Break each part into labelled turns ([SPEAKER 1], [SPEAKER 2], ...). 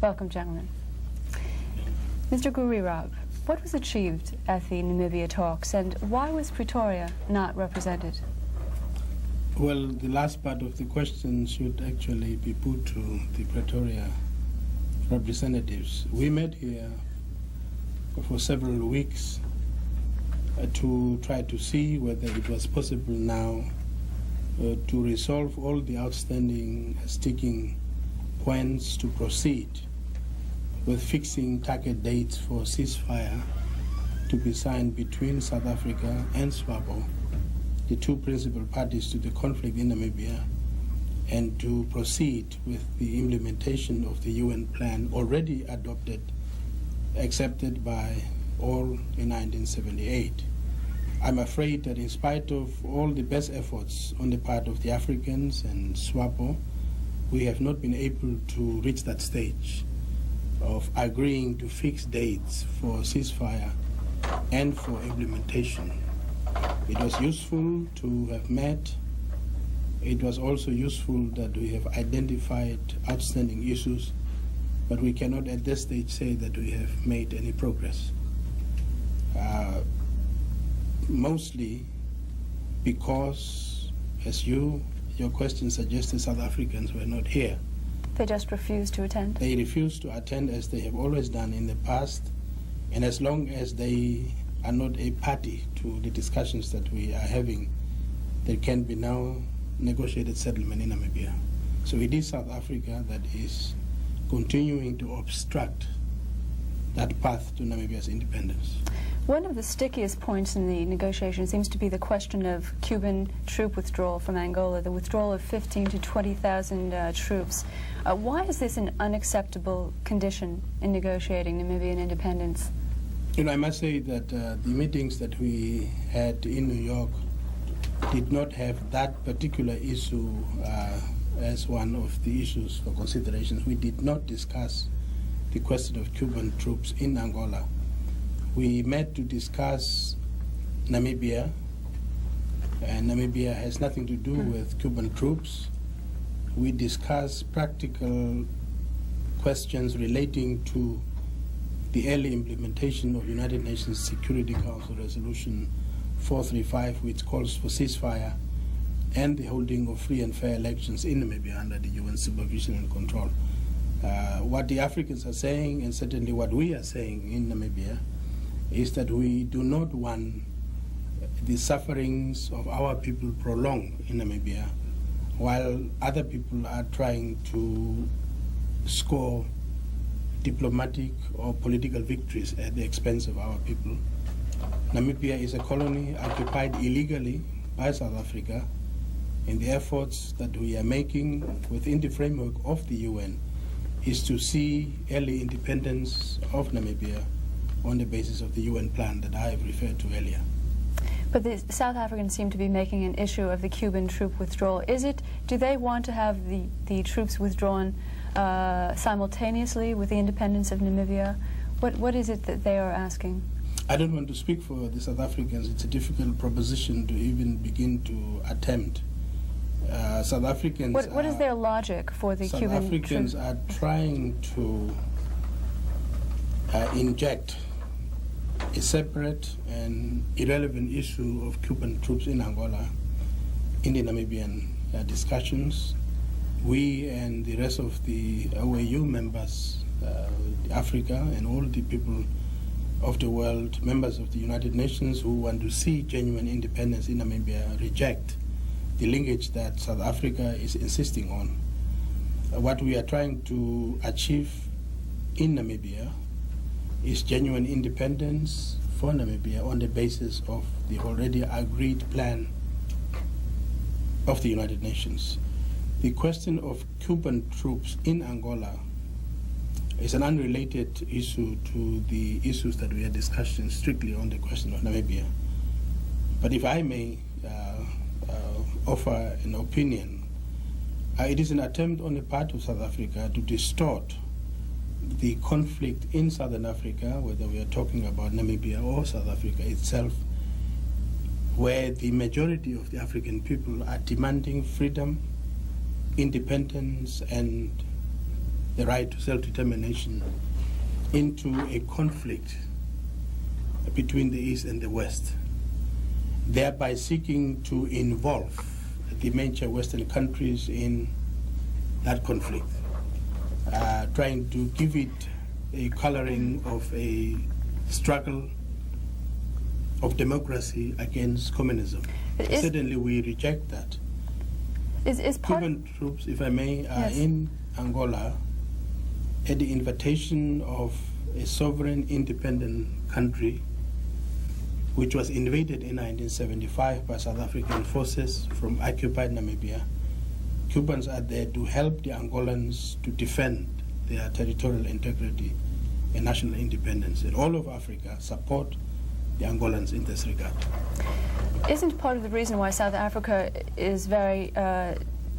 [SPEAKER 1] Welcome, gentlemen. Mr. Gurirab, what was achieved at the Namibia talks, and why was Pretoria not represented?
[SPEAKER 2] Well, the last part of the question should actually be put to the Pretoria representatives. We met here for several weeks to try to see whether it was possible now to resolve all the outstanding sticking points to proceed with fixing target dates for ceasefire to be signed between South Africa and SWAPO, the two principal parties to the conflict in Namibia, and to proceed with the implementation of the UN plan already adopted, accepted by all in 1978. I'm afraid that in spite of all the best efforts on the part of the Africans and SWAPO, we have not been able to reach that stage of agreeing to fix dates for ceasefire and for implementation. It was useful to have met. It was also useful that we have identified outstanding issues, but we cannot at this stage say that we have made any progress. Mostly because, as your question suggested, South Africans were not here.
[SPEAKER 1] They just refused to attend? They
[SPEAKER 2] refused to attend, as they have always done in the past, and as long as they are not a party to the discussions that we are having, there can be no negotiated settlement in Namibia. So it is South Africa that is continuing to obstruct that path to Namibia's independence.
[SPEAKER 1] One of the stickiest points in the negotiation seems to be the question of Cuban troop withdrawal from Angola, the withdrawal of 15,000 to 20,000 troops. Why is this an unacceptable condition in negotiating Namibian independence?
[SPEAKER 2] You know, I must say that the meetings that we had in New York did not have that particular issue as one of the issues for consideration. We did not discuss the question of Cuban troops in Angola. We met to discuss Namibia, and Namibia has nothing to do with Cuban troops. We discussed practical questions relating to the early implementation of United Nations Security Council Resolution 435, which calls for ceasefire and the holding of free and fair elections in Namibia under the UN supervision and control. What the Africans are saying, and certainly what we are saying in Namibia, is that we do not want the sufferings of our people prolonged in Namibia, while other people are trying to score diplomatic or political victories at the expense of our people. Namibia is a colony occupied illegally by South Africa, and the efforts that we are making within the framework of the UN is to see early independence of Namibia on the basis of the UN plan that I have referred to earlier.
[SPEAKER 1] But the South Africans seem to be making an issue of the Cuban troop withdrawal. Do they want to have the troops withdrawn simultaneously with the independence of Namibia? What is it that they are asking?
[SPEAKER 2] I don't want to speak for the South Africans. It's a difficult proposition to even begin to attempt. South Africans.
[SPEAKER 1] What is their logic for the Cuban troops?
[SPEAKER 2] South Africans are trying to inject a separate and irrelevant issue of Cuban troops in Angola in the Namibian discussions. We and the rest of the OAU members, Africa and all the people of the world, members of the United Nations who want to see genuine independence in Namibia, reject the linkage that South Africa is insisting on. What we are trying to achieve in Namibia is genuine independence for Namibia on the basis of the already agreed plan of the United Nations. The question of Cuban troops in Angola is an unrelated issue to the issues that we are discussing strictly on the question of Namibia. But if I may offer an opinion, it is an attempt on the part of South Africa to distort the conflict in Southern Africa, whether we are talking about Namibia or South Africa itself, where the majority of the African people are demanding freedom, independence, and the right to self-determination into a conflict between the East and the West, thereby seeking to involve the major Western countries in that conflict, trying to give it a coloring of a struggle of democracy against communism. Certainly we reject that. Cuban troops, if I may, are in Angola at the invitation of a sovereign independent country which was invaded in 1975 by South African forces from occupied Namibia. Cubans are there to help the Angolans to defend their territorial integrity and national independence. And all of Africa support the Angolans in this regard.
[SPEAKER 1] Isn't part of the reason why South Africa is very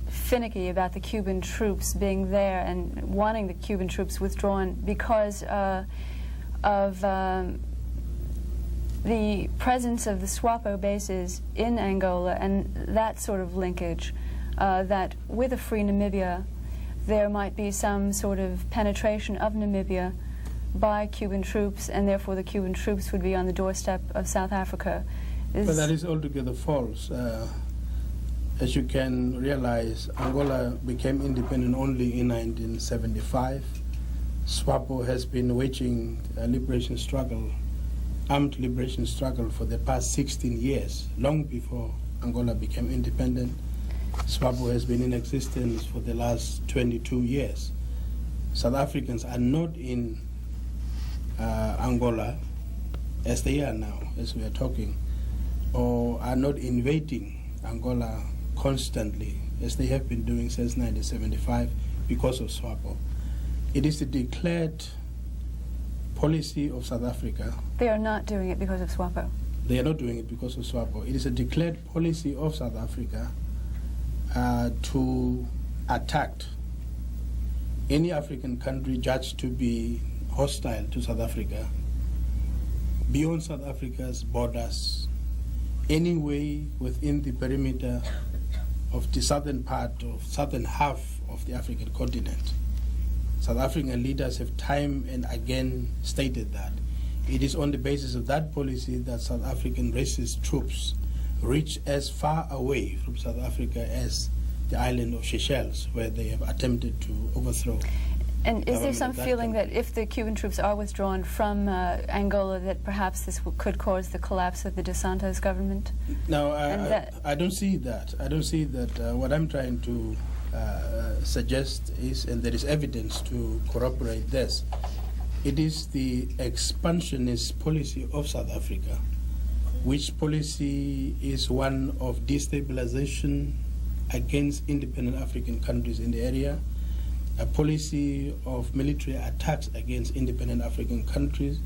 [SPEAKER 1] finicky about the Cuban troops being there and wanting the Cuban troops withdrawn because of the presence of the SWAPO bases in Angola and that sort of linkage, that with a free Namibia there might be some sort of penetration of Namibia by Cuban troops, and therefore the Cuban troops would be on the doorstep of South Africa.
[SPEAKER 2] But that is altogether false. As you can realize, Angola became independent only in 1975. SWAPO has been waging a liberation struggle, armed liberation struggle, for the past 16 years, long before Angola became independent. SWAPO has been in existence for the last 22 years. South Africans are not in Angola, as they are now, as we are talking, or are not invading Angola constantly, as they have been doing since 1975 because of SWAPO. It is the declared policy of South Africa.
[SPEAKER 1] They are not doing it because of SWAPO.
[SPEAKER 2] They are not doing it because of SWAPO. It is a declared policy of South Africa to attack any African country judged to be hostile to South Africa, beyond South Africa's borders, anyway within the perimeter of the southern half of the African continent. South African leaders have time and again stated that. It is on the basis of that policy that South African racist troops reach as far away from South Africa as the island of Seychelles, where they have attempted to overthrow.
[SPEAKER 1] And is there some feeling that if the Cuban troops are withdrawn from Angola, that perhaps this could cause the collapse of the Dos Santos government?
[SPEAKER 2] No, I don't see that. I don't see that. What I'm trying to suggest is, and there is evidence to corroborate this, it is the expansionist policy of South Africa, which policy is one of destabilization against independent African countries in the area, a policy of military attacks against independent African countries,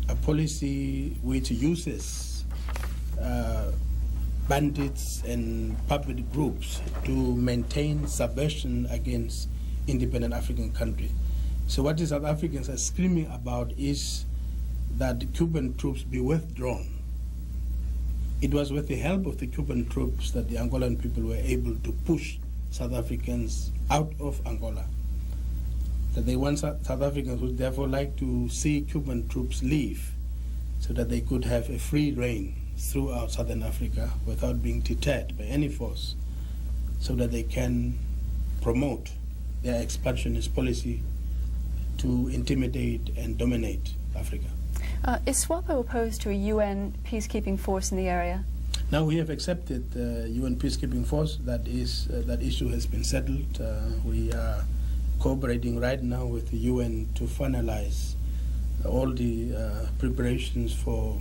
[SPEAKER 2] a policy which uses bandits and puppet groups to maintain subversion against independent African countries. So what the South Africans are screaming about is that the Cuban troops be withdrawn. It was with the help of the Cuban troops that the Angolan people were able to push South Africans out of Angola. That they want South Africans would therefore like to see Cuban troops leave so that they could have a free reign throughout Southern Africa without being deterred by any force, so that they can promote their expansionist policy to intimidate and dominate Africa.
[SPEAKER 1] Is SWAPO opposed to a UN peacekeeping force in the area?
[SPEAKER 2] Now we have accepted the UN peacekeeping force. That issue has been settled. We are cooperating right now with the UN to finalize all the preparations for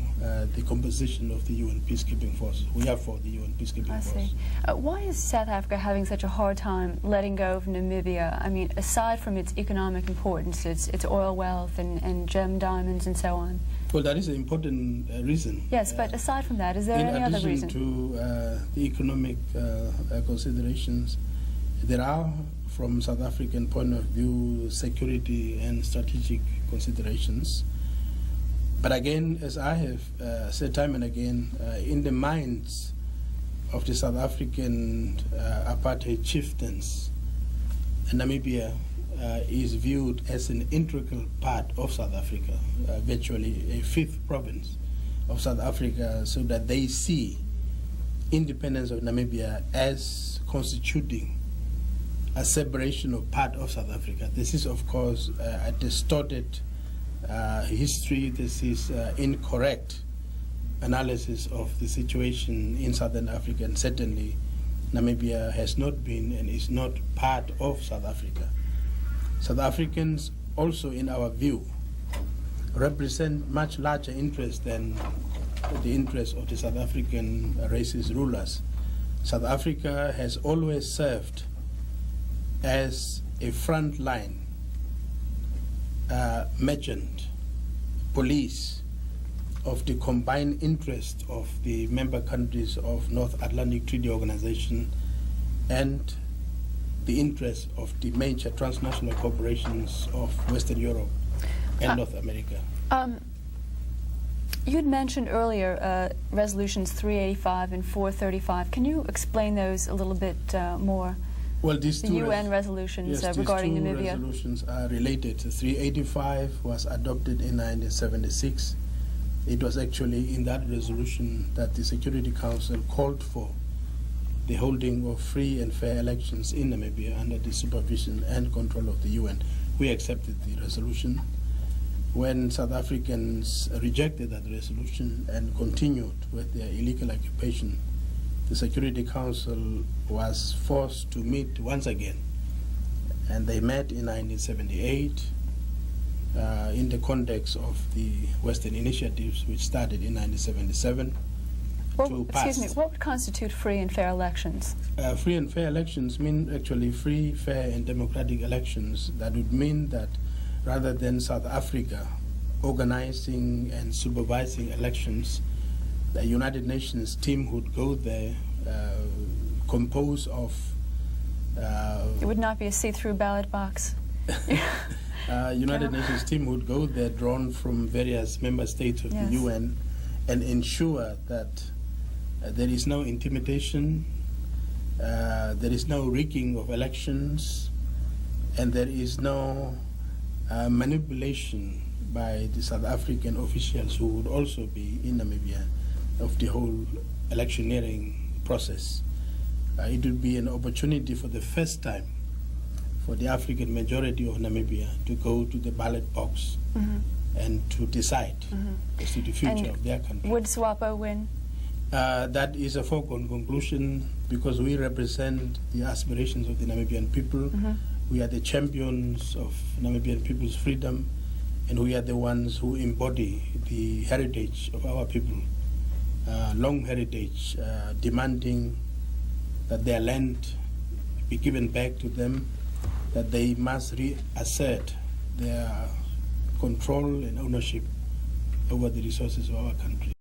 [SPEAKER 2] the composition of the UN peacekeeping force. We are for the UN peacekeeping force.
[SPEAKER 1] I see. Why is South Africa having such a hard time letting go of Namibia? I mean, aside from its economic importance, its oil wealth and gem diamonds and so on.
[SPEAKER 2] Well, that is an important reason.
[SPEAKER 1] Yes, but aside from that, is there any other reason?
[SPEAKER 2] In addition to the economic considerations, there are, from South African point of view, security and strategic considerations. But again, as I have said time and again, in the minds of the South African apartheid chieftains, Namibia is viewed as an integral part of South Africa, virtually a fifth province of South Africa, so that they see independence of Namibia as constituting a separation of part of South Africa. This is, of course, a distorted history. This is incorrect analysis of the situation in Southern Africa, and certainly Namibia has not been and is not part of South Africa. South Africans also, in our view, represent much larger interest than the interests of the South African racist rulers. South Africa has always served as a frontline merchant, police of the combined interest of the member countries of North Atlantic Treaty Organization and the interests of the major transnational corporations of Western Europe and North America.
[SPEAKER 1] You had mentioned earlier resolutions 385 and 435. Can you explain those a little bit more?
[SPEAKER 2] Well, these two
[SPEAKER 1] UN resolutions regarding
[SPEAKER 2] these two
[SPEAKER 1] Namibia.
[SPEAKER 2] resolutions are related. 385 was adopted in 1976. It was actually in that resolution that the Security Council called for the holding of free and fair elections in Namibia under the supervision and control of the UN. We accepted the resolution. When South Africans rejected that resolution and continued with their illegal occupation, the Security Council was forced to meet once again. And they met in 1978 in the context of the Western initiatives, which started in 1977.
[SPEAKER 1] Well, excuse me, what would constitute free and fair elections?
[SPEAKER 2] Free and fair elections mean actually free, fair, and democratic elections. That would mean that rather than South Africa organizing and supervising elections, the United Nations team would go there, composed of...
[SPEAKER 1] it would not be a see-through ballot box.
[SPEAKER 2] United Nations team would go there, drawn from various member states of the UN, and ensure that there is no intimidation, there is no rigging of elections, and there is no manipulation by the South African officials who would also be in Namibia of the whole electioneering process. It would be an opportunity for the first time for the African majority of Namibia to go to the ballot box and to decide as to the future of their country.
[SPEAKER 1] Would SWAPO win?
[SPEAKER 2] That is a foregone conclusion, because we represent the aspirations of the Namibian people. We are the champions of Namibian people's freedom, and we are the ones who embody the heritage of our people, long heritage, demanding that their land be given back to them, that they must reassert their control and ownership over the resources of our country.